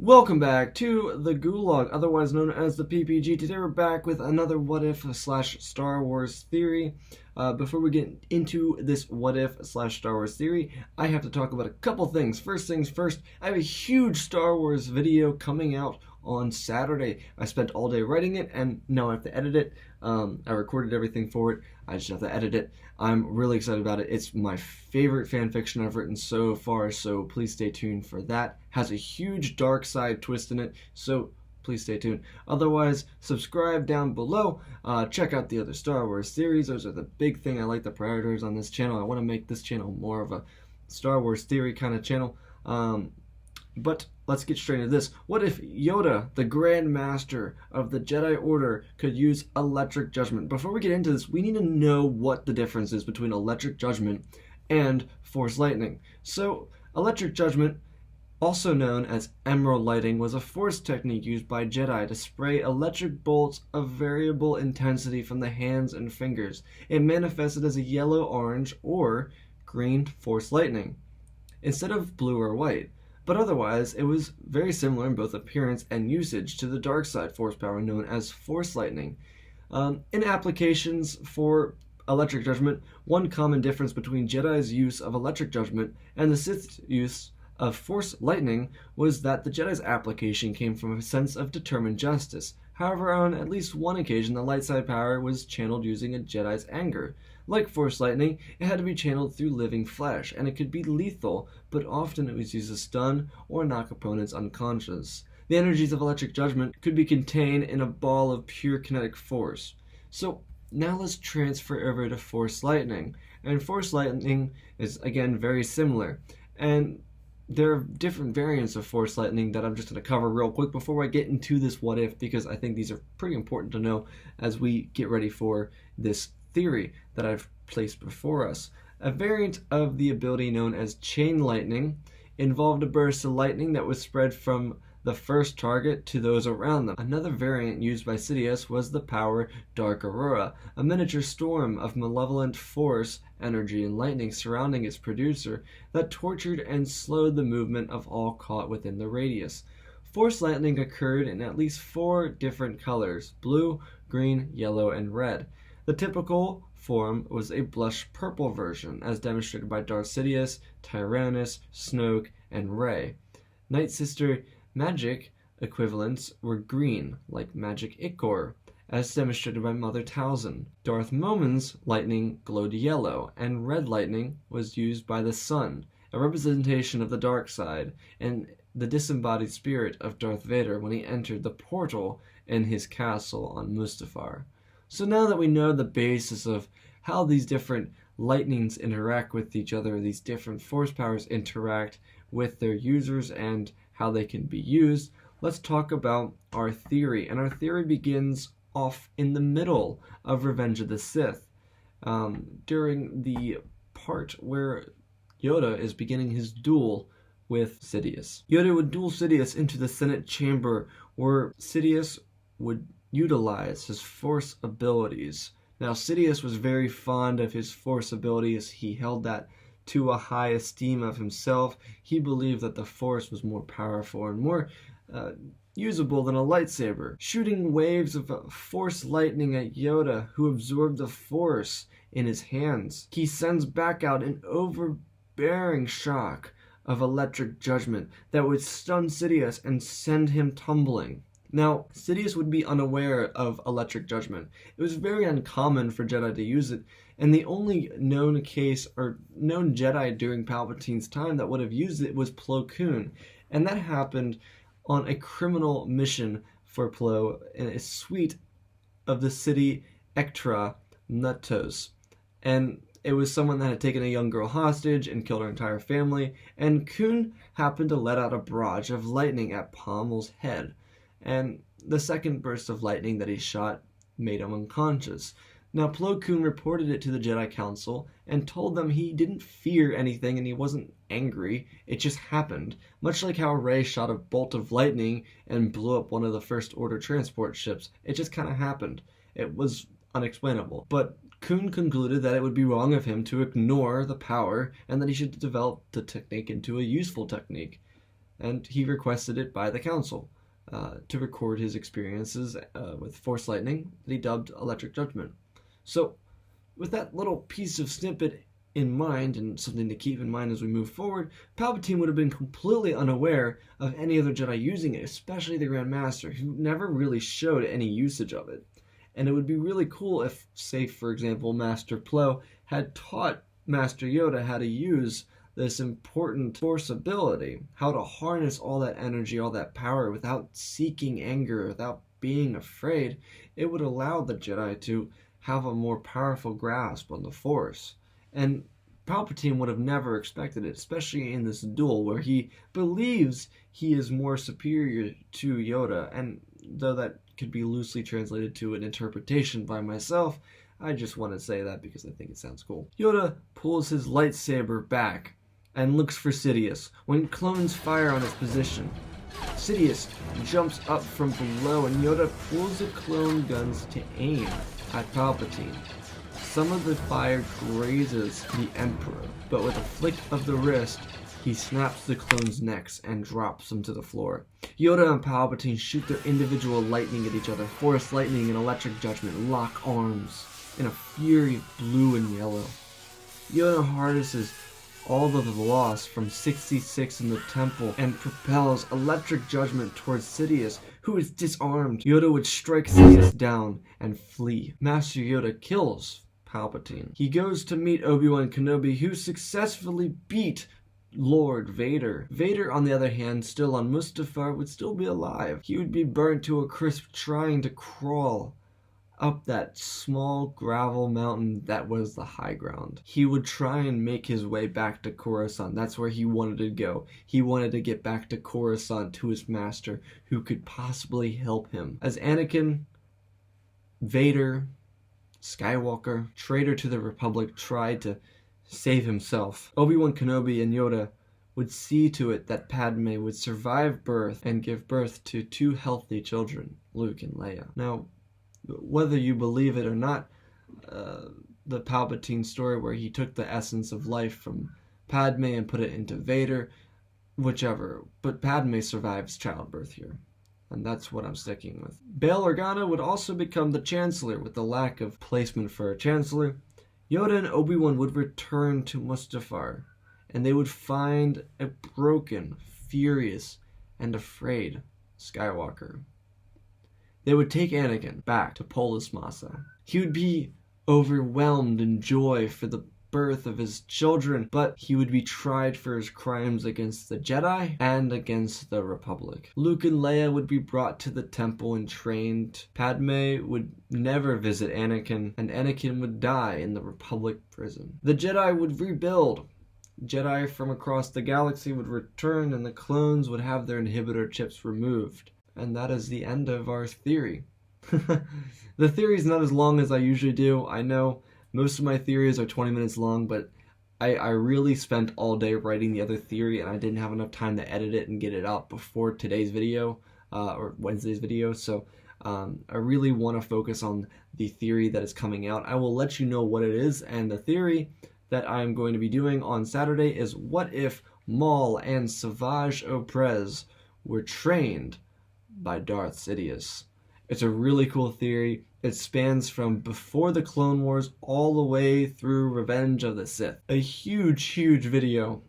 Welcome back to the Gulag, otherwise known as the PPG. Today we're back with another What If / Star Wars theory. Before we get into this What If / Star Wars theory, I have to talk about a couple things. First things first, I have a huge Star Wars video coming out on Saturday. I spent all day writing it, and now I have to edit it. I recorded everything for it. I just have to edit it. I'm really excited about it. It's my favorite fan fiction I've written so far, so please stay tuned for that. Has a huge dark side twist in it, so please stay tuned. Otherwise, subscribe down below. Check out the other Star Wars series. Those are the big thing. I like the priorities on this channel. I want to make this channel more of a Star Wars theory kind of channel. But let's get straight into this. What if Yoda, the Grand Master of the Jedi Order, could use electric judgment? Before we get into this, we need to know what the difference is between electric judgment and force lightning. So, electric judgment, also known as emerald lighting, was a force technique used by Jedi to spray electric bolts of variable intensity from the hands and fingers. It manifested as a yellow, orange, or green force lightning, instead of blue or white. But otherwise, it was very similar in both appearance and usage to the dark side force power known as force lightning. In applications for electric judgment, one common difference between Jedi's use of electric judgment and the Sith's use of force lightning was that the Jedi's application came from a sense of determined justice. However, on at least one occasion, the light side power was channeled using a Jedi's anger. Like force lightning, it had to be channeled through living flesh, and it could be lethal, but often it was used to stun or knock opponents unconscious. The energies of electric judgment could be contained in a ball of pure kinetic force. So now let's transfer over to force lightning. And force lightning is, again, very similar. And there are different variants of force lightning that I'm just going to cover real quick before I get into this what if, because I think these are pretty important to know as we get ready for this theory that I've placed before us. A variant of the ability known as chain lightning involved a burst of lightning that was spread from the first target to those around them. Another variant used by Sidious was the power Dark Aurora, a miniature storm of malevolent force, energy, and lightning surrounding its producer that tortured and slowed the movement of all caught within the radius. Force lightning occurred in at least 4 different colors: blue, green, yellow, and red. The typical form was a blush purple version, as demonstrated by Darth Sidious, Tyrannus, Snoke, and Rey. Night Sister magic equivalents were green, like Magic Ichor, as demonstrated by Mother Talzin. Darth Momin's lightning glowed yellow, and red lightning was used by the sun, a representation of the dark side, and the disembodied spirit of Darth Vader when he entered the portal in his castle on Mustafar. So now that we know the basis of how these different lightnings interact with each other, these different force powers interact with their users and how they can be used, let's talk about our theory. And our theory begins off in the middle of Revenge of the Sith, during the part where Yoda is beginning his duel with Sidious. Yoda would duel Sidious into the Senate chamber, where Sidious would utilize his force abilities. Now, Sidious was very fond of his force abilities. He held that to a high esteem of himself. He believed that the force was more powerful and more usable than a lightsaber. Shooting waves of force lightning at Yoda, who absorbed the force in his hands, he sends back out an overbearing shock of electric judgment that would stun Sidious and send him tumbling. Now, Sidious would be unaware of electric judgment. It was very uncommon for Jedi to use it, and the only known case or known Jedi during Palpatine's time that would have used it was Plo Koon, and that happened on a criminal mission for Plo in a suite of the city Ektra Nuttos. And it was someone that had taken a young girl hostage and killed her entire family, and Koon happened to let out a barrage of lightning at Pommel's head. And the second burst of lightning that he shot made him unconscious. Now, Plo Koon reported it to the Jedi Council and told them he didn't fear anything and he wasn't angry. It just happened. Much like how Rey shot a bolt of lightning and blew up one of the First Order transport ships. It just kind of happened. It was unexplainable. But Koon concluded that it would be wrong of him to ignore the power and that he should develop the technique into a useful technique. and he requested it by the Council to record his experiences with Force lightning that he dubbed Electric Judgment. So, with that little piece of snippet in mind, and something to keep in mind as we move forward, Palpatine would have been completely unaware of any other Jedi using it, especially the Grand Master, who never really showed any usage of it. And it would be really cool if, say, for example, Master Plo had taught Master Yoda how to use this important Force ability, how to harness all that energy, all that power without seeking anger, without being afraid. It would allow the Jedi to have a more powerful grasp on the Force. And Palpatine would have never expected it, especially in this duel where he believes he is more superior to Yoda. And though that could be loosely translated to an interpretation by myself, I just want to say that because I think it sounds cool. Yoda pulls his lightsaber back and looks for Sidious when clones fire on its position. Sidious jumps up from below and Yoda pulls the clone guns to aim at Palpatine. Some of the fire grazes the Emperor, but with a flick of the wrist, he snaps the clones' necks and drops them to the floor. Yoda and Palpatine shoot their individual lightning at each other. Force lightning and Electric Judgment lock arms in a fury of blue and yellow. Yoda harnesses all of the loss from 66 in the temple and propels Electric Judgment towards Sidious, who is disarmed. Yoda would strike Sidious down and flee. Master Yoda kills Palpatine. He goes to meet Obi-Wan Kenobi, who successfully beat Lord Vader. Vader, on the other hand, still on Mustafar, would still be alive. He would be burnt to a crisp trying to crawl up that small gravel mountain that was the high ground. He would try and make his way back to Coruscant. That's where he wanted to go. He wanted to get back to Coruscant, to his master, who could possibly help him. As Anakin, Vader, Skywalker, traitor to the Republic, tried to save himself, Obi-Wan Kenobi and Yoda would see to it that Padme would survive birth and give birth to 2 healthy children, Luke and Leia. Now, whether you believe it or not, the Palpatine story where he took the essence of life from Padme and put it into Vader, whichever, but Padme survives childbirth here. And that's what I'm sticking with. Bail Organa would also become the Chancellor. With the lack of placement for a Chancellor, Yoda and Obi-Wan would return to Mustafar, and they would find a broken, furious, and afraid Skywalker. They would take Anakin back to Polis Massa. He would be overwhelmed in joy for the birth of his children, but he would be tried for his crimes against the Jedi and against the Republic. Luke and Leia would be brought to the temple and trained. Padme would never visit Anakin, and Anakin would die in the Republic prison. The Jedi would rebuild. Jedi from across the galaxy would return, and the clones would have their inhibitor chips removed. And that is the end of our theory. The theory is not as long as I usually do. I know most of my theories are 20 minutes long, but I really spent all day writing the other theory, and I didn't have enough time to edit it and get it out before today's video, or Wednesday's video, so I really want to focus on the theory that is coming out. I will let you know what it is, and the theory that I am going to be doing on Saturday is, what if Maul and Savage Oprez were trained by Darth Sidious? It's a really cool theory. It spans from before the Clone Wars all the way through Revenge of the Sith. A huge video,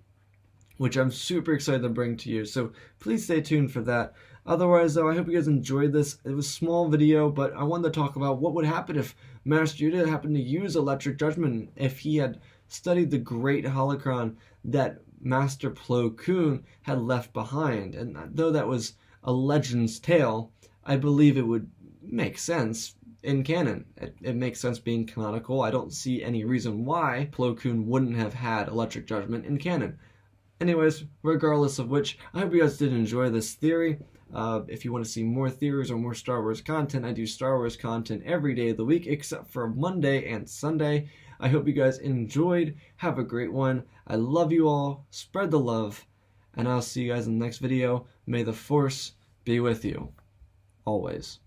which I'm super excited to bring to you, so please stay tuned for that. Otherwise, though, I hope you guys enjoyed this. It was a small video, but I wanted to talk about what would happen if Master Yoda happened to use Electric Judgment, if he had studied the great holocron that Master Plo Koon had left behind. And though that was a legend's tale, I believe it would make sense in canon. It makes sense being canonical. I don't see any reason why Plo Koon wouldn't have had Electric Judgment in canon. Anyways, regardless of which, I hope you guys did enjoy this theory. If you want to see more theories or more Star Wars content, I do Star Wars content every day of the week except for Monday and Sunday. I hope you guys enjoyed. Have a great one. I love you all. Spread the love. And I'll see you guys in the next video. May the Force be with you. Always.